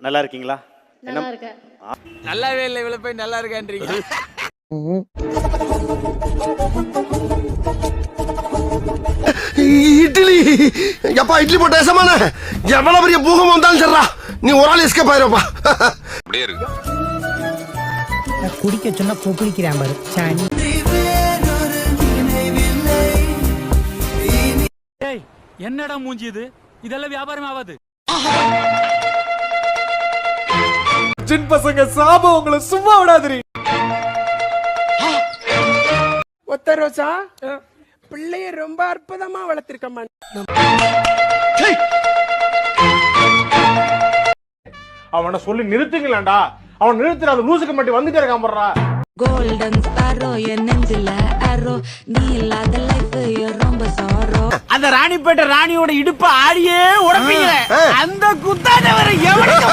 நல்லா இருக்கீங்களா? நல்லாவே இல்லை, இவ்வளவு போய் நல்லா இருக்கேன்றீங்க. இட்லி எப்பா, இட்லி போட்ட எசமான எவ்வளவு பெரிய பூகம் வந்தாலும் சரிடா, நீ ஒரு ஆள் எஸ்கேப் ஆயிருப்பா. அப்படியே இருக்கு. குடிக்க சொன்னா குடிக்கிறான் பாரு சாணி. என்னடா மூஞ்சி இது? இதெல்லாம் வியாபாரம் ஆகாது. சின் பசங்க சாபம் உங்களை சும்மா விடாதீங்க. ஒத்த ரோசா பிள்ளைய ரொம்ப அற்புதமா வளர்த்திருக்கம்மா. அவனை சொல்லி நிறுத்துங்களேன்டா. அவன் நிறுத்துற அந்த லூசுக்கு மட்டும் வந்துட்டே இருக்கான் போடுறா. கோல்டன் ஸ்பாரோ என் நெஞ்சில ஆரோ, நீ இல்லாத லைஃப் ரொம்ப சாரோ. அந்த ராணிப்பேட்டை ராணியோட இடுப்ப ஆடியே உடப்பீங்க. அந்த குத்தாத வர எவனுக்கு